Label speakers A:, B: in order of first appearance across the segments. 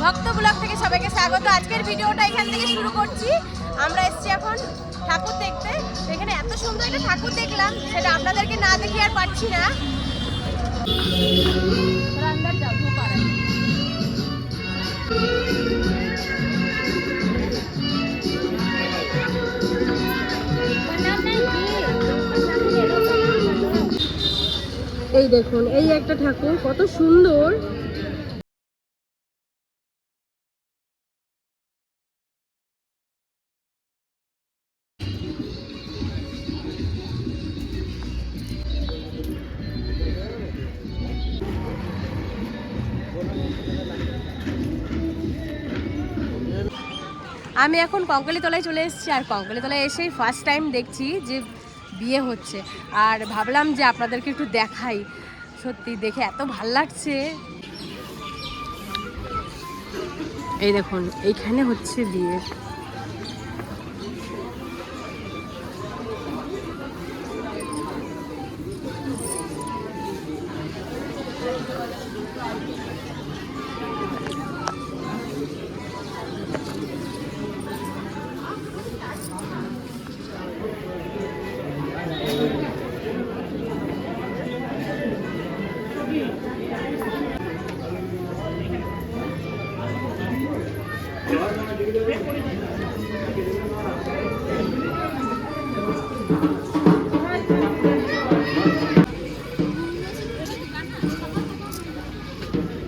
A: ভক্ত ব্লগ থেকে সবাইকে স্বাগত। আজকের ভিডিওটা এখান থেকে শুরু করছি। আমরা এসেছি এখন ঠাকুর দেখতে। এখানে এত সুন্দর একটা ঠাকুর দেখলাম, সেটা আপনাদেরকে না দেখিয়ে আর পারছি না। এই দেখুন, এই একটা ঠাকুর কত সুন্দর। আমি এখন কঙ্কালীতলায় চলে এসেছি, আর কঙ্কালীতলায় এসেই ফার্স্ট টাইম দেখছি যে বিয়ে হচ্ছে, আর ভাবলাম যে আপনাদেরকে একটু দেখাই। সত্যি দেখে এত ভাল লাগছে। এই দেখুন, এইখানে হচ্ছে বিয়ে।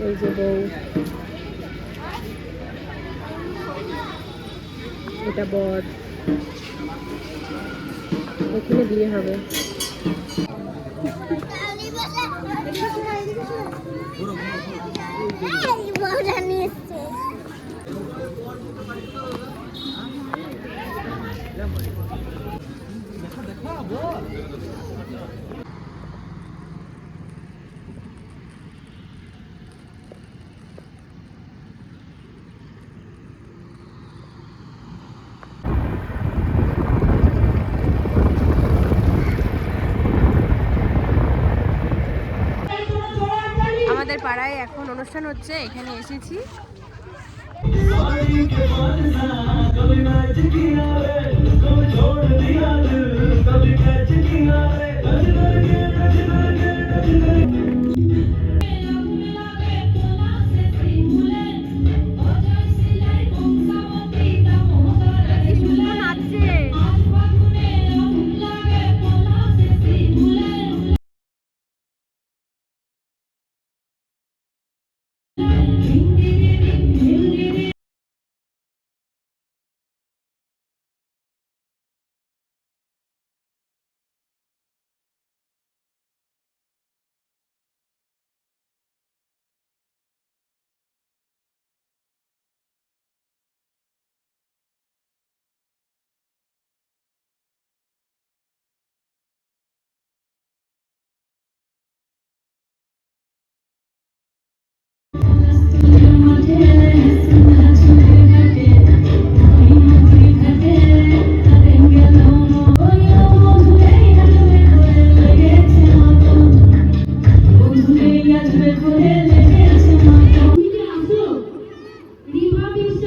A: এই যে বউ, এটা বর, এখানে বিয়ে হবে। আমাদের পাড়ায় এখন অনুষ্ঠান হচ্ছে, এখানে এসেছি।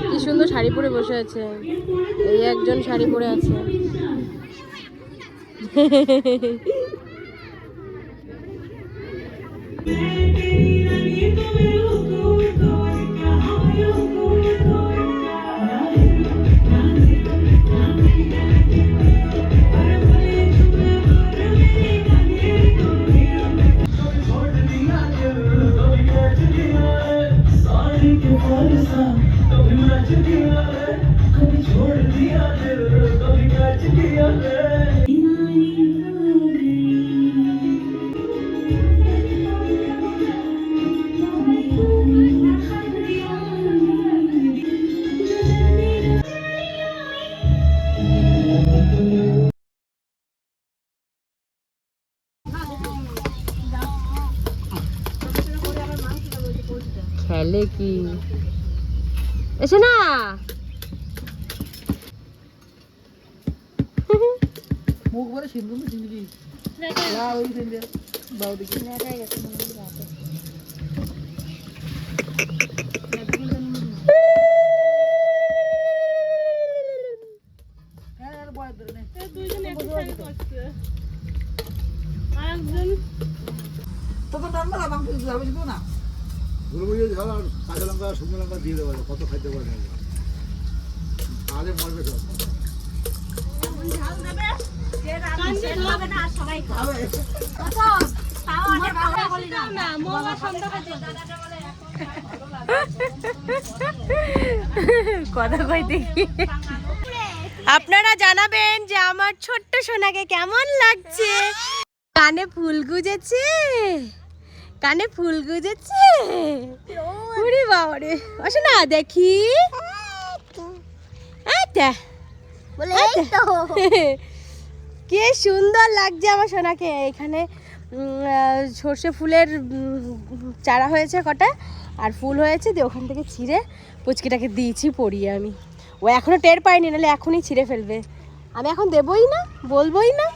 A: কি সুন্দর শাড়ি পরে বসে আছে, এই একজন শাড়ি পরে আছে। খেলে কি এসে না, মুখ ভরে সিন্ধু জিন্দগি না ওই সিন্ধু বাউ দিকে না
B: তো নর্মাল মাংস দিতে হবে শুধু না গুঁড়ো ঝাল আর কাঁচা লঙ্কা শুকনো লঙ্কা দিয়ে দেবো কত খাইতে পারে তাহলে মরবে সব
A: কথা কই দেখি আপনারা জানাবেন যে আমার ছোট্ট সোনাকে কেমন লাগছে কানে ফুল গুজেছে কানে ফুল গুজেছে ওরে বাবা রে আসো না দেখি আচ্ছা বলে তো কি সুন্দর লাগছে আমার সোনাকে এখানে সর্ষে ফুলের চারা হয়েছে কটা আর ফুল হয়েছে দিয়ে ওখান থেকে ছিঁড়ে পুচকিটাকে দিয়েছি পরিয়ে আমি ও এখনো টের পাইনি নাহলে এখনই ছিঁড়ে ফেলবে আমি এখন দেবই না বলবোই না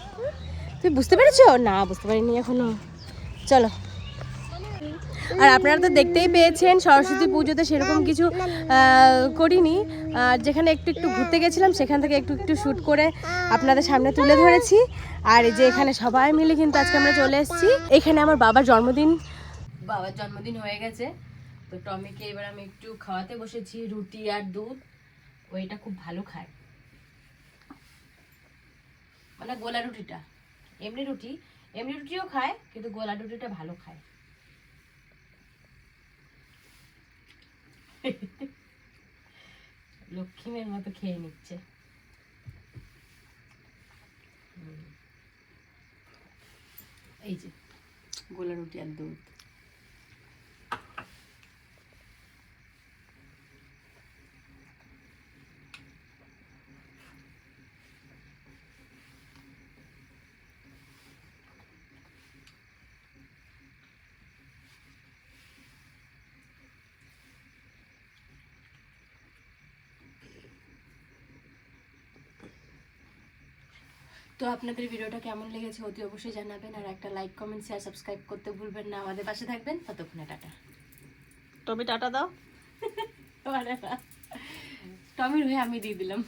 A: তুই বুঝতে পেরেছো না বুঝতে পারিনি এখনো চলো আর আপনারা তো দেখতেই পেয়েছেন সরস্বতী পুজোতে সেরকম কিছু করিনি আর যেখানে একটু একটু ঘুরতে গেছিলাম সেখান থেকে একটু একটু শ্যুট করে আপনাদের সামনে তুলে ধরেছি আর এই যে এখানে সবাই মিলে কিন্তু আজকে আমরা চলে এসেছি এখানে আমার বাবার জন্মদিন হয়ে গেছে তো টমিকে এবার আমি একটু খাওয়াতে বসেছি রুটি আর দুধ ও এটা খুব ভালো খায় মানে গোলা রুটিটা এমনি রুটিও খায় কিন্তু গোলা রুটিটা ভালো খায় লক্ষ্মীমের মতো খেয়ে নিচ্ছে এই যে গোলা রুটি আর দুধ তো আপনাদের ভিডিওটা কেমন লেগেছে অতি অবশ্যই জানাবেন আর একটা লাইক কমেন্ট শেয়ার সাবস্ক্রাইব করতে ভুলবেন না আমাদের পাশে থাকবেন ততক্ষণে টাটা টমি টাটা দাও টমির হয়ে আমি দিয়ে দিলাম